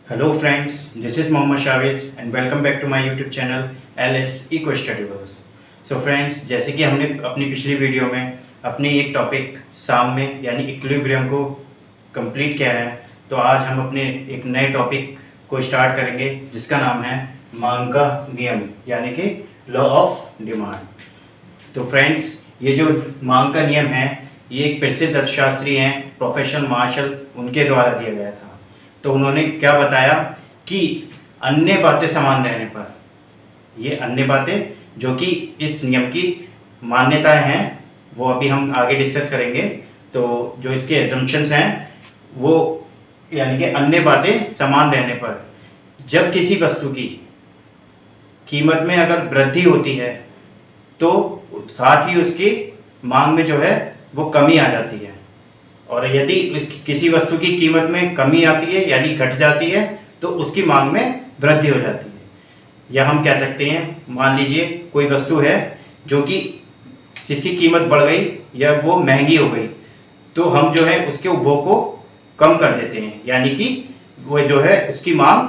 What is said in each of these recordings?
Hello friends, this is Mohammad Shavez and welcome back to my YouTube channel LS Eco Studyverse। So friends, जैसे कि हमने अपनी पिछली video में अपनी एक टॉपिक साम्य यानी इक्विलिब्रियम को कंप्लीट किया है, तो आज हम अपने एक नए टॉपिक को स्टार्ट करेंगे जिसका नाम है मांग का नियम यानी कि लॉ ऑफ डिमांड। तो फ्रेंड्स, ये जो मांग का नियम है ये एक प्रसिद्ध अर्थशास्त्री हैं प्रोफेसर मार्शल, उनके द्वारा दिया गया था। तो उन्होंने क्या बताया कि अन्य बातें समान रहने पर, ये अन्य बातें जो कि इस नियम की मान्यताएं हैं वो अभी हम आगे डिस्कस करेंगे। तो जो इसके एजम्पशंस हैं वो यानी कि अन्य बातें समान रहने पर जब किसी वस्तु की कीमत में अगर वृद्धि होती है तो साथ ही उसकी मांग में जो है वो कमी आ जाती है, और यदि किसी वस्तु की कीमत में कमी आती है यानी घट जाती है तो उसकी मांग में वृद्धि हो जाती है। या हम कह सकते हैं, मान लीजिए कोई वस्तु है जो कि जिसकी कीमत बढ़ गई या वो महंगी हो गई, तो हम जो है उसके उपभोग को कम कर देते हैं यानी कि वो जो है उसकी मांग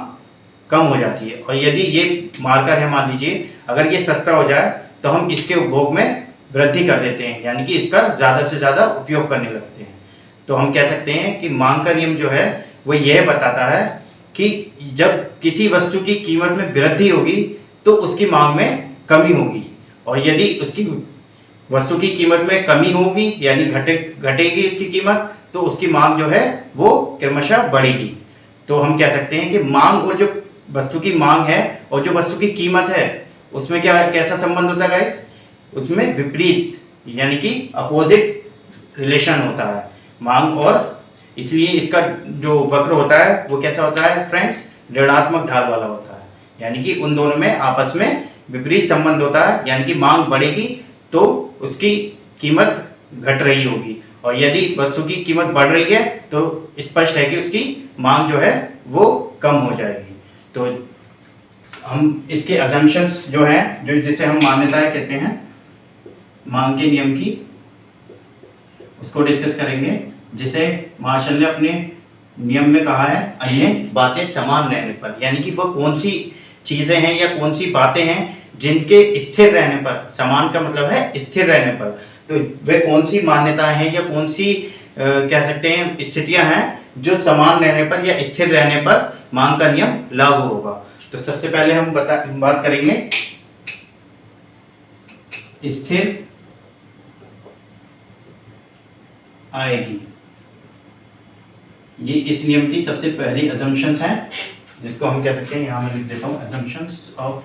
कम हो जाती है। और यदि ये मार्कर है, मान लीजिए अगर ये सस्ता हो जाए तो हम इसके उपभोग में वृद्धि कर देते हैं यानी कि इसका ज़्यादा से ज़्यादा उपयोग करने लगते हैं। तो हम कह सकते हैं कि मांग का नियम जो है वो यह बताता है कि जब किसी वस्तु की कीमत में वृद्धि होगी तो उसकी मांग में कमी होगी, और यदि उसकी वस्तु की कीमत में कमी होगी यानी घटेगी उसकी कीमत, तो उसकी मांग जो है वो क्रमशः बढ़ेगी। तो हम कह सकते हैं कि मांग और जो वस्तु की मांग है और जो वस्तु की कीमत है उसमें कैसा संबंध होता है गाइस? उसमें विपरीत यानी कि अपोजिट रिलेशन होता है मांग, और इसलिए इसका जो वक्र होता है वो कैसा होता है फ्रेंड्स? ऋणात्मक ढाल वाला होता है, यानी कि उन दोनों में आपस में विपरीत संबंध होता है, यानी कि मांग बढ़ेगी तो उसकी कीमत घट रही होगी, और यदि वस्तु की कीमत बढ़ रही है तो स्पष्ट है कि उसकी मांग जो है वो कम हो जाएगी। तो हम इसके अजम्पशंस जो हैं, जो जिसे हम मान्यताएं कहते हैं मांग के नियम की, उसको डिस्कस करेंगे, जिसे मार्शल ने अपने नियम में कहा है अन्य बातें समान रहने पर, यानी कि वो कौन सी चीजें हैं या कौन सी बातें हैं जिनके स्थिर रहने पर, समान का मतलब है स्थिर रहने पर, तो वे कौन सी मान्यताएं हैं या कौन सी कह सकते हैं स्थितियां हैं जो समान रहने पर या स्थिर रहने पर मांग का नियम लागू होगा। तो सबसे पहले हम बात करेंगे स्थिर आएगी। ये इस नियम की सबसे पहली अजम्पशंस हैं, जिसको हम कह सकते हैं, यहां मैं लिख देता हूं, assumptions of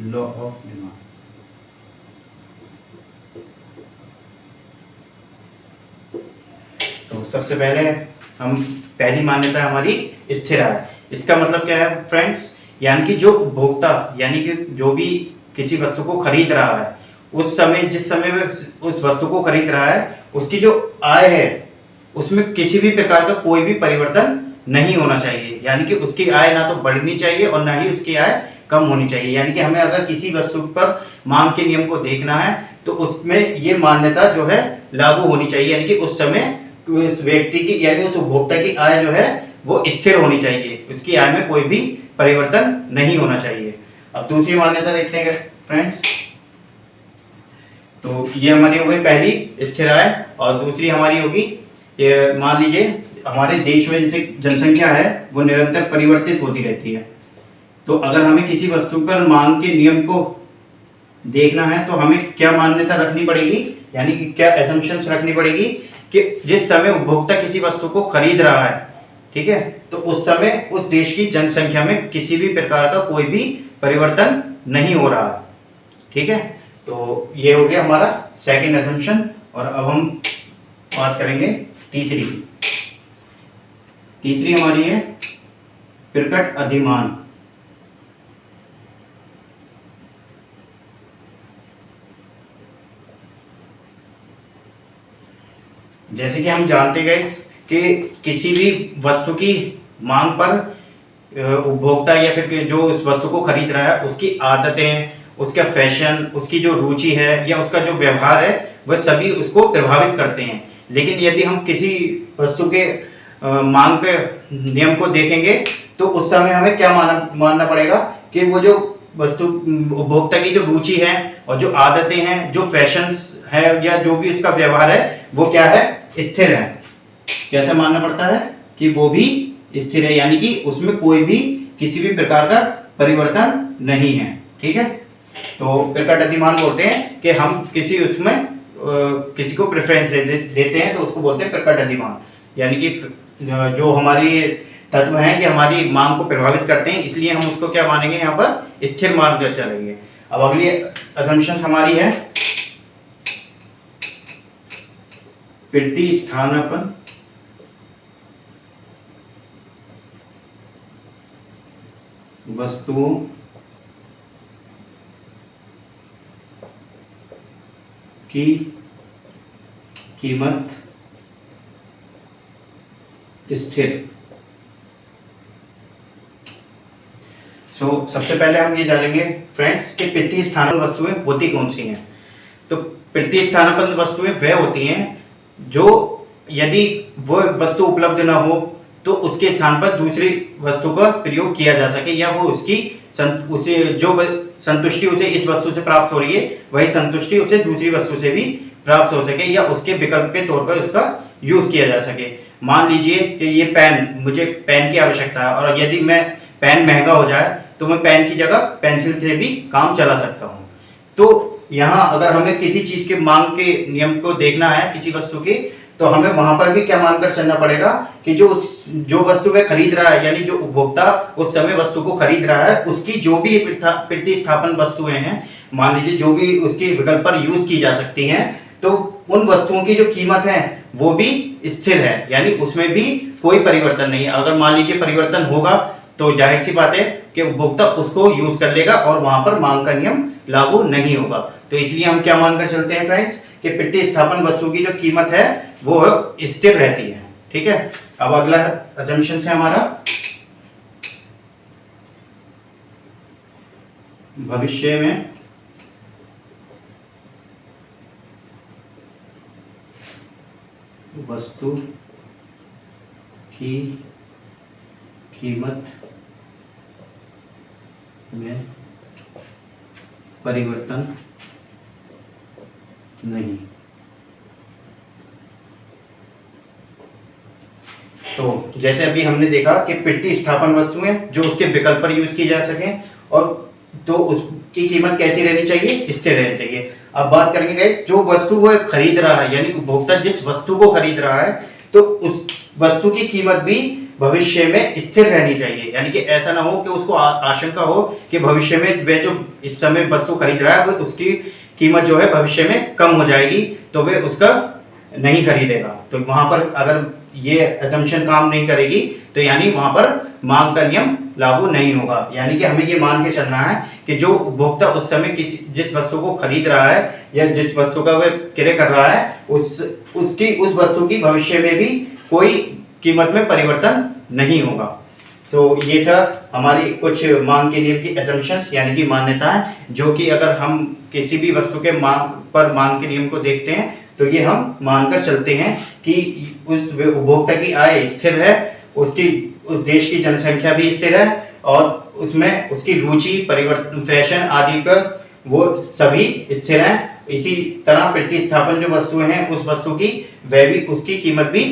law of demand. तो सबसे पहले हम पहली मान्यता हमारी स्थिर आय। इसका मतलब क्या है फ्रेंड्स? यानी कि जो उपभोक्ता यानी कि जो भी किसी वस्तु को खरीद रहा है, उस समय जिस समय वह उस वस्तु को खरीद रहा है उसकी जो आय है उसमें किसी भी प्रकार का कोई भी परिवर्तन नहीं होना चाहिए, यानी कि उसकी आय ना तो बढ़नी चाहिए और ना ही उसकी आय कम होनी चाहिए। यानी कि हमें अगर किसी वस्तु पर मांग के नियम को देखना है तो उसमें ये मान्यता जो है लागू होनी चाहिए, यानी कि उस समय उस व्यक्ति की यानी उस उपभोक्ता की आय जो है वो स्थिर होनी चाहिए, उसकी आय में कोई भी परिवर्तन नहीं होना चाहिए। अब दूसरी मान्यता देखते हैं फ्रेंड्स। तो ये हमारी हो गई पहली स्थिर आय, और दूसरी हमारी होगी, मान लीजिए हमारे देश में जैसे जनसंख्या है वो निरंतर परिवर्तित होती रहती है, तो अगर हमें किसी वस्तु पर मांग के नियम को देखना है तो हमें क्या मान्यता रखनी पड़ेगी, यानी कि क्या एजम्पशंस रखनी पड़ेगी कि जिस समय उपभोक्ता किसी वस्तु को खरीद रहा है, ठीक है, तो उस समय उस देश की जनसंख्या में किसी भी प्रकार का कोई भी परिवर्तन नहीं हो रहा है, ठीक है। तो ये हो गया हमारा सेकंड अजम्पशन, और अब हम बात करेंगे तीसरी हमारी है प्रकट अधिमान। जैसे कि हम जानते गए कि किसी भी वस्तु की मांग पर उपभोक्ता या फिर जो उस वस्तु को खरीद रहा है उसकी आदतें, उसका फैशन, उसकी जो रुचि है या उसका जो व्यवहार है वह सभी उसको प्रभावित करते हैं। लेकिन यदि हम किसी वस्तु के मांग के नियम को देखेंगे तो उस समय हमें क्या मानना पड़ेगा कि वो जो वस्तु उपभोक्ता की जो रुचि है और जो आदतें हैं, जो फैशंस है या जो भी उसका व्यवहार है, वो क्या है, स्थिर है। कैसे मानना पड़ता है कि वो भी स्थिर है, यानी कि उसमें कोई भी किसी भी प्रकार का परिवर्तन नहीं है। ठीक है, तो प्रकट अधिमान बोलते हैं कि हम किसी उसमें किसी को प्रेफरेंस देते हैं तो उसको बोलते हैं प्रकट अधिमान, यानी कि जो हमारी तत्व हैं कि हमारी मांग को प्रभावित करते हैं, इसलिए हम उसको क्या मानेंगे, यहाँ पर स्थिर मानकर चलेंगे। अब अगली असम्पशन हमारी है प्रतिस्थापन वस्तुओं की कीमत स्थिर। सबसे पहले हम ये जानेंगे फ्रेंड्स कि प्रतिस्थापन वस्तुएं होती कौन सी हैं। तो प्रतिस्थापन वस्तुएं वह होती हैं जो यदि वह वस्तु उपलब्ध ना हो तो उसके स्थान पर दूसरी वस्तु का प्रयोग किया जा सके, या वो उसकी उसे जो संतुष्टि उसे इस वस्तु से प्राप्त हो रही है वही संतुष्टि उसे दूसरी वस्तु से भी प्राप्त हो सके, या उसके विकल्प के तौर पर उसका यूज किया जा सके। मान लीजिए कि ये पेन, मुझे पेन की आवश्यकता है और यदि मैं पेन महंगा हो जाए तो मैं पेन की जगह पेंसिल से भी काम चला सकता हूँ। तो यहाँ अगर हमें किसी चीज के मांग के नियम को देखना है किसी वस्तु की, तो हमें वहां पर भी क्या मानकर चलना पड़ेगा कि जो वस्तु वह खरीद रहा है, यानी जो उपभोक्ता उस समय वस्तु को खरीद रहा है, उसकी जो भी प्रतिस्थापन वस्तुएं हैं, मान लीजिए जो भी उसके विकल्प पर यूज की जा सकती हैं, तो उन वस्तुओं की जो कीमत है वो भी स्थिर है, यानी उसमें भी कोई परिवर्तन नहीं है। अगर मान लीजिए परिवर्तन होगा तो जाहिर सी बात है कि उपभोक्ता उसको यूज कर लेगा और वहां पर मांग का नियम लागू नहीं होगा। तो इसलिए हम क्या मानकर चलते हैं फ्रेंड्स कि प्रतिस्थापन वस्तु की जो कीमत है वो स्थिर रहती है। ठीक है, अब अगला असम्पशन है हमारा भविष्य में वस्तु की कीमत में परिवर्तन नहीं। तो जैसे अभी हमने देखा कि प्रतिस्थापन वस्तुएं जो उसके विकल्प पर यूज की जा सके और तो उसकी कीमत कैसी रहनी चाहिए, स्थिर रहनी चाहिए। अब बात करेंगे गाइस, जो वस्तु वो खरीद रहा है, यानी उपभोक्ता जिस वस्तु को खरीद रहा है, तो उस वस्तु की कीमत भी भविष्य में स्थिर रहनी चाहिए। यानी कि ऐसा ना हो कि उसको आशंका हो कि भविष्य में वह जो इस समय वस्तु खरीद रहा है वो उसकी कीमत जो है भविष्य में कम हो जाएगी, तो वह उसका नहीं खरीदेगा। तो वहां पर अगर ये असम्पशन काम नहीं करेगी तो यानी वहां पर मांग का नियम लागू नहीं होगा। यानी कि हमें ये मान के चलना है कि जो उपभोक्ता उस समय जिस वस्तु को खरीद रहा है या जिस वस्तु का वह क्रय कर रहा है उस वस्तु की भविष्य में भी कोई कीमत में परिवर्तन नहीं होगा। तो ये था हमारी कुछ मांग के नियम की असम्पशंस, यानी कि मान्यताएं, जो कि अगर हम किसी भी वस्तु के मांग के नियम को देखते हैं तो ये हम मानकर चलते हैं कि उस उपभोक्ता की आय स्थिर है, उस देश की जनसंख्या भी स्थिर है और उसमें उसकी रुचि, परिवर्तन, फैशन आदि पर वो सभी स्थिर हैं। इसी तरह प्रतिस्थापन जो वस्तुएं हैं उस वस्तु की वह भी उसकी कीमत भी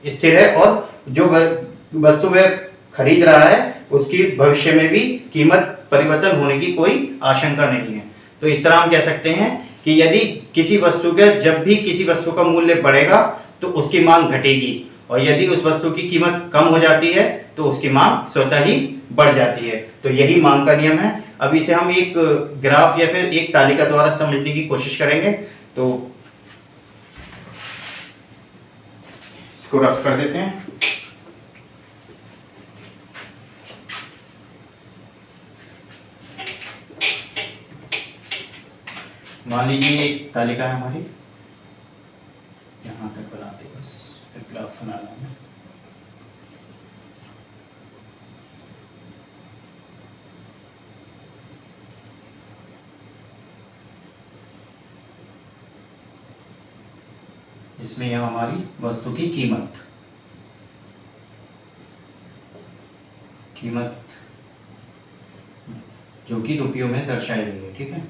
स्थिर है और जो वस्तु वह खरीद रहा है उसकी भविष्य में भी कीमत परिवर्तन होने की कोई आशंका नहीं है। तो इस तरह हम कह सकते हैं कि यदि किसी वस्तु का जब भी किसी वस्तु का मूल्य बढ़ेगा तो उसकी मांग घटेगी और यदि उस वस्तु की कीमत कम हो जाती है तो उसकी मांग स्वतः ही बढ़ जाती है। तो यही मांग का नियम है। अब इसे हम एक ग्राफ या फिर एक तालिका द्वारा समझने की कोशिश करेंगे। तो इसको रफ कर देते हैं। मान लीजिए एक तालिका है हमारी, यहाँ तक बनाते हैं, बस फिर ग्राफ बनाना है। इसमें यह हमारी वस्तु की कीमत जो कि रुपयों में दर्शाई गई है। ठीक है,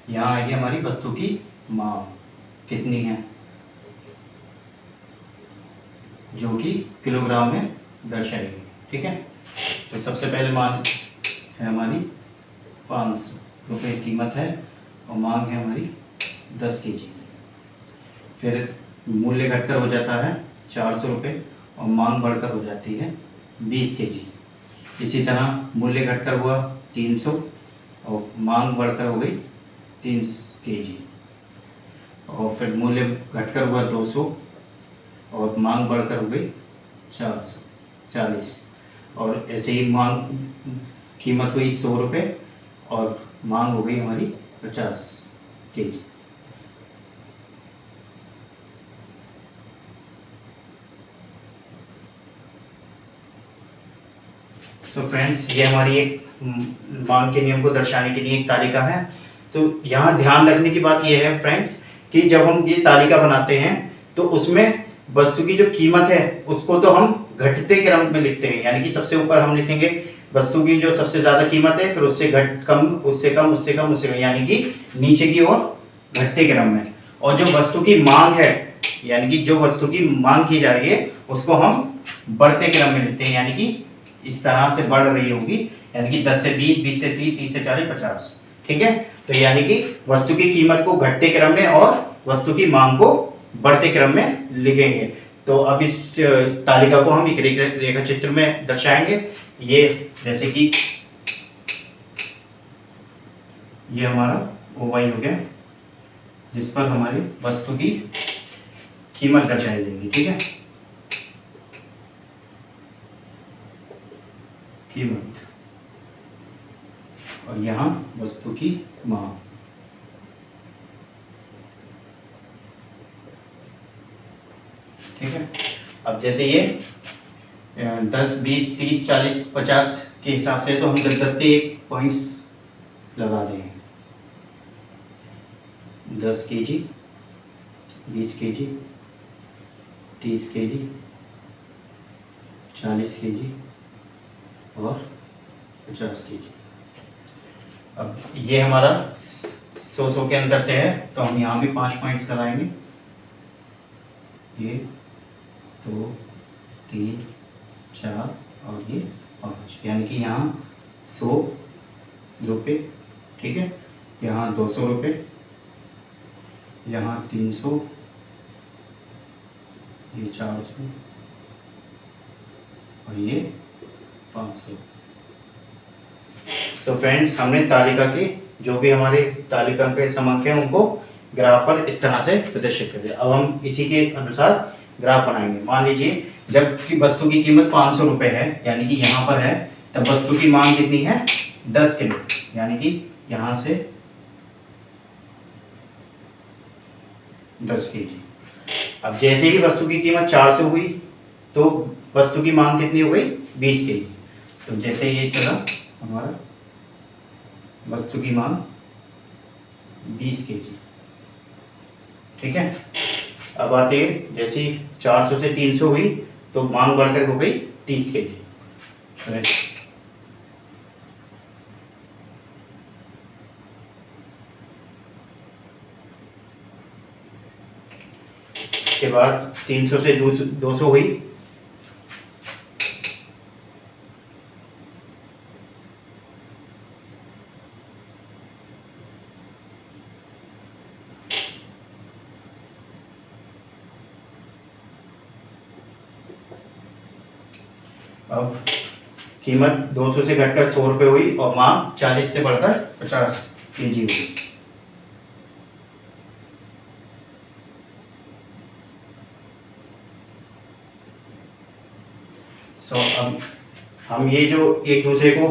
यहाँ आएगी हमारी वस्तु की मांग कितनी है, जो कि किलोग्राम में दर्शाई गई। ठीक है, तो सबसे पहले मांग है हमारी 500 रुपये कीमत है और मांग है हमारी 10 केजी। फिर मूल्य घटकर हो जाता है 400 रुपये और मांग बढ़कर हो जाती है 20 केजी। इसी तरह मूल्य घटकर हुआ 300 और मांग बढ़कर हो गई 30 केजी। और फिर मूल्य घटकर हुआ 200 और मांग बढ़कर हो गई 440। और ऐसे ही मांग कीमत हुई 100 रुपये और मांग हो गई हमारी 50 केजी। तो फ्रेंड्स, ये हमारी एक मांग के नियम को दर्शाने के लिए एक तालिका है। तो यहाँ ध्यान रखने की बात यह है फ्रेंड्स कि जब हम ये तालिका बनाते हैं तो उसमें वस्तु की जो कीमत है उसको तो हम घटते क्रम में लिखते हैं, यानी कि सबसे ऊपर हम लिखेंगे वस्तु की जो सबसे ज़्यादा कीमत है, फिर उससे कम, उससे कम, उससे कम, उससे कम, यानी कि नीचे की ओर घटते क्रम में। और जो वस्तु की मांग है, यानी कि जो वस्तु की मांग की जा रही है उसको हम बढ़ते क्रम में लिखते हैं, यानी कि इस तरह से बढ़ रही होगी, यानी कि 10 से 20, 20 से 30, 30 से 40, 50। ठीक है, तो यानी कि वस्तु की कीमत को घटते क्रम में और वस्तु की मांग को बढ़ते क्रम में लिखेंगे। तो अब इस तालिका को हम एक रेखा चित्र में दर्शाएंगे। ये जैसे कि ये हमारा ओवाई हो गया, जिस पर हमारी वस्तु की कीमत दर्शाई देंगी। ठीक है, कीमत और यहाँ वस्तु की मांग। ठीक है, अब जैसे ये 10, 20, 30, 40, 50 के हिसाब से तो हम 10 के एक पॉइंट्स लगा देंगे। 10 केजी, 20 केजी, 30 केजी, 40 केजी और 50 केजी। अब ये हमारा 100 के अंदर से है तो हम यहाँ भी 5 पॉइंट्स लगाएंगे। 1, 2, 3, 4 और ये 5, यानी कि यहाँ 100 रुपये। ठीक है, यहाँ 200 रुपये, यहाँ 300, ये 400 और ये 500। तो फ्रेंड्स, हमने तालिका की जो भी हमारे तालिका के समांक हैं उनको ग्राफ पर इस तरह से प्रदर्शित कर दिया। अब हम इसी के अनुसार ग्राफ बनाएंगे। मान लीजिए जब की वस्तु की कीमत 500 रुपये है, यानी कि यहाँ पर है, तब वस्तु की मांग कितनी है 10 किलो, यानी कि यहाँ से 10 केजी। अब जैसे ही वस्तु की कीमत 400 हुई तो वस्तु की मांग कितनी हो गई 20 केजी। तो जैसे ये चला हमारा वस्तु की मांग 20 केजी। ठीक है, अब आते हैं जैसे 400 से 300 हुई तो मांग बढ़कर हो गई 30 केजी। उसके बाद 300 से 200 हुई अब कीमत 200 से घटकर 100 रुपये हुई और मांग 40 से बढ़कर 50 केजी हुई। अब हम ये जो एक दूसरे को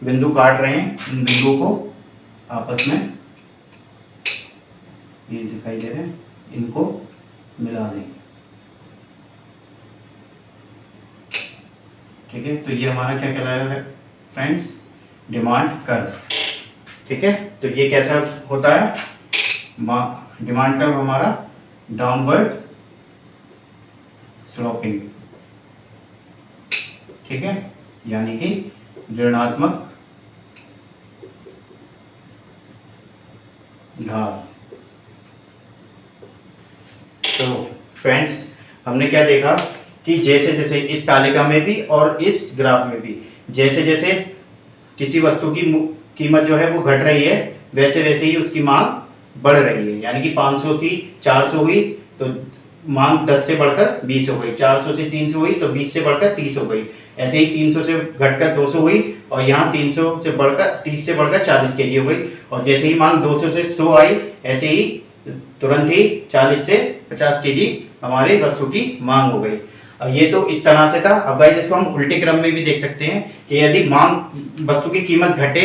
बिंदु काट रहे हैं, इन बिंदुओं को आपस में ये दिखाई दे रहे हैं, इनको मिला देंगे। ठीक है, तो ये हमारा क्या कहलाएगा फ्रेंड्स, डिमांड कर्व। ठीक है, तो ये कैसा होता है, डिमांड कर्व हमारा डाउनवर्ड स्लोपिंग, ठीक है, यानी कि ऋणात्मक ढाल। तो फ्रेंड्स, हमने क्या देखा कि जैसे जैसे इस तालिका में भी और इस ग्राफ में भी जैसे जैसे किसी वस्तु की कीमत जो है वो घट रही है, वैसे वैसे ही उसकी मांग बढ़ रही है। यानी कि 500 थी 400 हुई तो मांग 10 से बढ़कर 20 हो गई, 400 से 300 हुई तो 20 से बढ़कर 30 हो गई, ऐसे ही 300 से घटकर 200 हुई और यहाँ 300 से बढ़कर 30 से बढ़कर 40 केजी हो गई। और जैसे ही मांग 200 से 100 आई, ऐसे ही तुरंत ही 40 से 50 केजी हमारे वस्तु की मांग हो गई। अब ये तो इस तरह से था। अब गाइस इसको हम उल्टे क्रम में भी देख सकते हैं कि यदि मांग वस्तु की कीमत घटे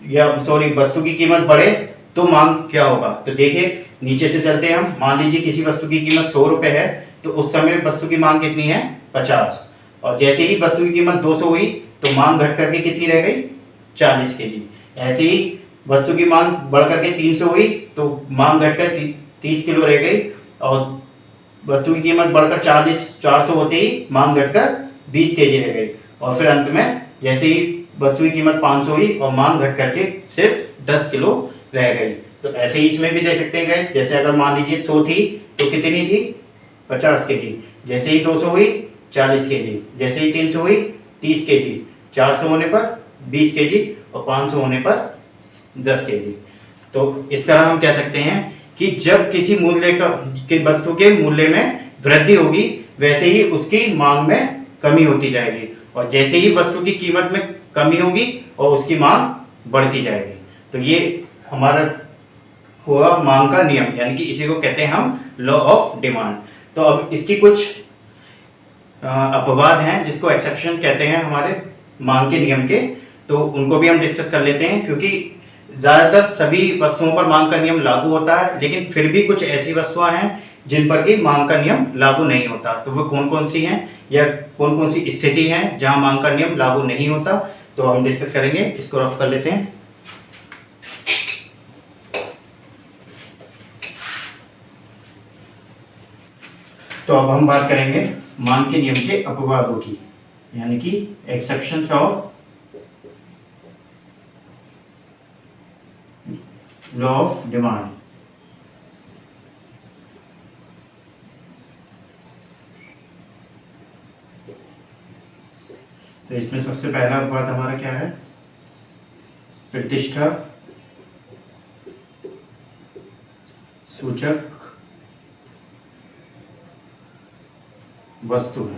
या वस्तु की कीमत बढ़े तो मांग क्या होगा। तो देखिए नीचे से चलते हैं हम। मान लीजिए किसी वस्तु की कीमत 100 रुपये है तो उस समय वस्तु की मांग कितनी है 50, और जैसे ही वस्तु की कीमत 200 हुई तो मांग घट करके कितनी रह गई 40 केजी। ऐसे ही वस्तु की मांग बढ़ करके 300 हुई तो मांग घटकर 30 किलो रह गई, और वस्तु की कीमत बढ़कर 400 होते ही मांग घटकर 20 केजी रह गई, और फिर अंत में जैसे ही वस्तु की कीमत 500 हुई और मांग घट करके सिर्फ 10 किलो रह गई। तो ऐसे ही इसमें भी देख सकते हैं गाइस, जैसे अगर मान लीजिए 100 थी तो कितनी थी 50 केजी, जैसे ही 200 हुई 40 केजी, जैसे ही 300 हुई 30 केजी, 400 होने पर 20 केजी और 500 होने पर 10 केजी। तो इस तरह हम कह सकते हैं कि जब किसी मूल्य के वस्तु के मूल्य में वृद्धि होगी वैसे ही उसकी मांग में कमी होती जाएगी, और जैसे ही वस्तु की कीमत में कमी होगी और उसकी मांग बढ़ती जाएगी। तो ये हमारा हुआ मांग का नियम, यानी कि इसी को कहते हैं हम लॉ ऑफ डिमांड। तो अब इसकी कुछ अपवाद हैं जिसको एक्सेप्शन कहते हैं हमारे मांग के नियम के, तो उनको भी हम डिस्कस कर लेते हैं। क्योंकि ज़्यादातर सभी वस्तुओं पर मांग का नियम लागू होता है, लेकिन फिर भी कुछ ऐसी वस्तुएं हैं जिन पर कि मांग का नियम लागू नहीं होता। तो वो कौन कौन सी हैं या कौन कौन सी स्थिति हैं जहां मांग का नियम लागू नहीं होता, तो हम डिस्कस करेंगे। इसको रफ कर लेते हैं। तो अब हम बात करेंगे मांग के नियम के अपवादों की, यानी कि exceptions of law of demand. तो इसमें सबसे पहला अपवाद हमारा क्या है, प्रतिष्ठा सूचक वस्तु है।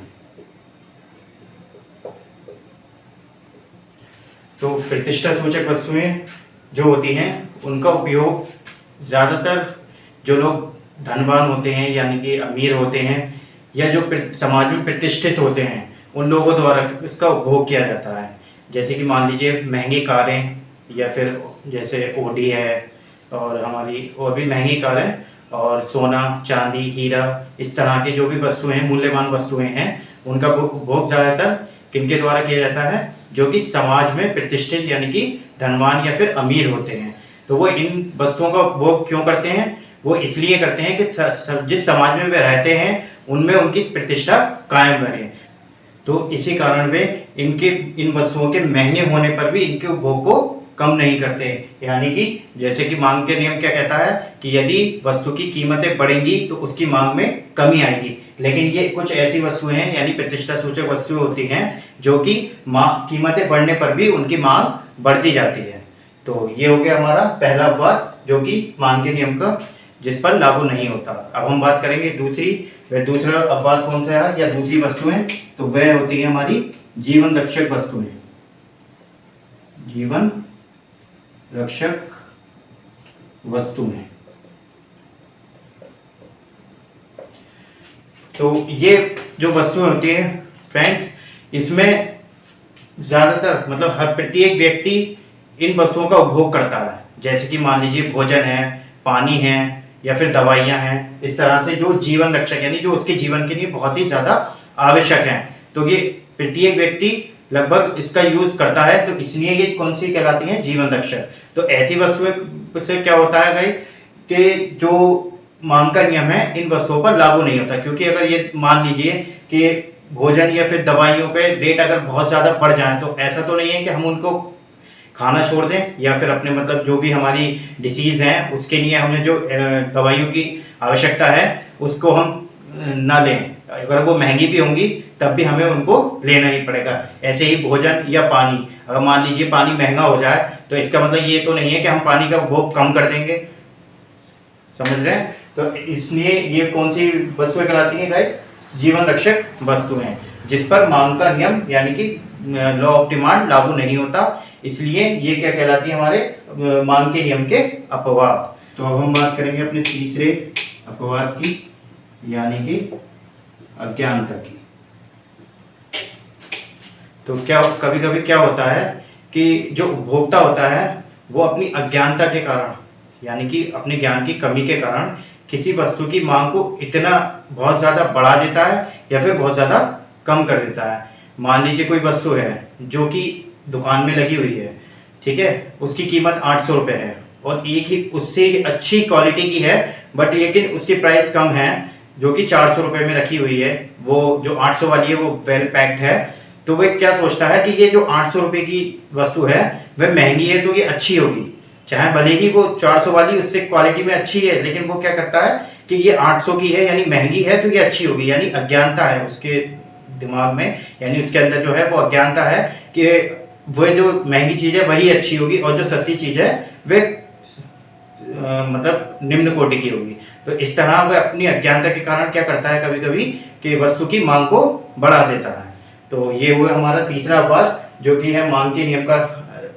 तो प्रतिष्ठा सूचक वस्तुएं जो होती हैं उनका उपयोग ज़्यादातर जो लोग धनवान होते हैं यानी कि अमीर होते हैं या जो समाज में प्रतिष्ठित होते हैं उन लोगों द्वारा इसका उपभोग किया जाता है। जैसे कि मान लीजिए महंगी कारें, या फिर जैसे ओडी है और हमारी और भी महंगी कारें, और सोना चांदी हीरा, इस तरह की जो भी वस्तुएं हैं मूल्यवान वस्तुएं हैं, उनका उपभोग ज़्यादातर किनके द्वारा किया जाता है, जो कि समाज में प्रतिष्ठित यानी कि धनवान या फिर अमीर होते हैं। तो वो इन वस्तुओं का उपभोग क्यों करते हैं, वो इसलिए करते हैं कि जिस समाज में वे रहते हैं उनमें उनकी प्रतिष्ठा कायम रहे। तो इसी कारण वे इन वस्तुओं के महंगे होने पर भी इनके उपभोग को कम नहीं करते। यानी कि जैसे कि मांग के नियम क्या कहता है कि यदि वस्तु की कीमतें बढ़ेंगी तो उसकी मांग में कमी आएगी, लेकिन ये कुछ ऐसी वस्तुएं हैं यानी प्रतिष्ठा सूचक वस्तुएं होती हैं जो कि कीमतें बढ़ने पर भी उनकी मांग बढ़ती जाती है। तो ये हो गया हमारा पहला अपवाद जो कि मांग के नियम का जिस पर लागू नहीं होता। अब हम बात करेंगे दूसरा अपवाद कौन सा है या दूसरी वस्तुएं, तो वह होती है हमारी जीवन रक्षक वस्तुएं। जीवन रक्षक वस्तुएं, तो ये जो वस्तुएं होती हैं फ्रेंड्स, इसमें ज़्यादातर मतलब हर प्रत्येक व्यक्ति इन वस्तुओं का उपभोग करता है। जैसे कि मान लीजिए भोजन है, पानी है या फिर दवाइयाँ हैं, इस तरह से जो जीवन रक्षक यानी जो उसके जीवन के लिए बहुत ही ज़्यादा आवश्यक हैं, तो ये प्रत्येक व्यक्ति लगभग इसका यूज़ करता है। तो इसलिए ये कौन सी कहलाती हैं, जीवन रक्षक। तो ऐसी वस्तुएं से क्या होता है भाई कि जो मांग का नियम है इन वस्तुओं पर लागू नहीं होता। क्योंकि अगर ये मान लीजिए कि भोजन या फिर दवाइयों के रेट अगर बहुत ज़्यादा बढ़ जाए तो ऐसा तो नहीं है कि हम उनको खाना छोड़ दें या फिर अपने मतलब जो भी हमारी डिसीज़ हैं उसके लिए हमें जो दवाइयों की आवश्यकता है उसको हम ना लें। अगर वो महंगी भी होंगी तब भी हमें उनको लेना ही पड़ेगा। ऐसे ही भोजन या पानी, अगर मान लीजिए पानी महंगा हो जाए तो इसका मतलब ये तो नहीं है कि हम पानी का उपभोग कम कर देंगे, समझ रहे हैं। तो इसलिए ये कौन सी वस्तुएं कहलाती हैं गाइस? जीवन रक्षक वस्तुएं, जिस पर मांग का नियम यानी कि लॉ ऑफ डिमांड लागू नहीं होता। इसलिए ये क्या कहलाती है? हमारे मांग के नियम के अपवाद। तो अब हम बात करेंगे अपने तीसरे अपवाद की, यानी कि अज्ञानता की। तो क्या कभी कभी क्या होता है कि जो उपभोक्ता होता है वो अपनी अज्ञानता के कारण यानी कि अपने ज्ञान की कमी के कारण किसी वस्तु की मांग को इतना बहुत ज़्यादा बढ़ा देता है या फिर बहुत ज़्यादा कम कर देता है। मान लीजिए कोई वस्तु है जो कि दुकान में लगी हुई है, ठीक है, उसकी कीमत 800 रुपये है और एक ही उससे अच्छी क्वालिटी की है बट लेकिन उसकी प्राइस कम है जो कि 400 रुपये में रखी हुई है। वो जो 800 वाली है वो वेल पैक्ड है। तो वह क्या सोचता है कि ये जो 800 रुपये की वस्तु है वह महंगी है तो ये अच्छी होगी, चाहे भले ही वो 400 वाली उससे क्वालिटी में अच्छी है, लेकिन वो क्या करता है कि ये 800 की है यानी महंगी है तो ये अच्छी होगी। यानी अज्ञानता है उसके दिमाग में, यानी उसके अंदर जो है वो अज्ञानता है कि वह जो महंगी चीज़ है वही अच्छी होगी और जो सस्ती चीज़ है वह मतलब निम्न कोटि की होगी। तो इस तरह वह अपनी अज्ञानता के कारण क्या करता है कभी कभी कि वस्तु की मांग को बढ़ा देता है। तो ये हुआ हमारा तीसरा अपवाद जो कि है मांग के नियम का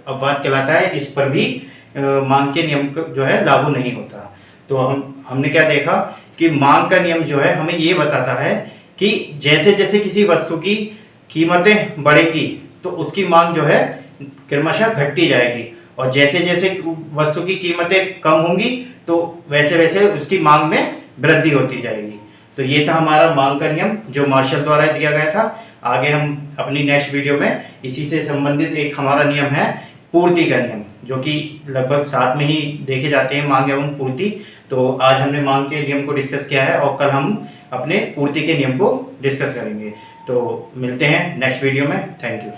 अपवाद कहलाता है। इस पर भी मांग के नियम जो है लागू नहीं होता। तो हमने क्या देखा कि मांग का नियम जो है हमें ये बताता है कि जैसे जैसे किसी वस्तु की कीमतें बढ़ेगी तो उसकी मांग जो है क्रमशः घटती जाएगी और जैसे जैसे वस्तु की कीमतें कम होंगी तो वैसे वैसे उसकी मांग में वृद्धि होती जाएगी। तो ये था हमारा मांग का नियम जो मार्शल द्वारा दिया गया था। आगे हम अपनी नेक्स्ट वीडियो में इसी से संबंधित एक हमारा नियम है पूर्ति का नियम, जो कि लगभग साथ में ही देखे जाते हैं, मांग एवं पूर्ति। तो आज हमने मांग के नियम को डिस्कस किया है और कल हम अपने पूर्ति के नियम को डिस्कस करेंगे। तो मिलते हैं नेक्स्ट वीडियो में। Thank you.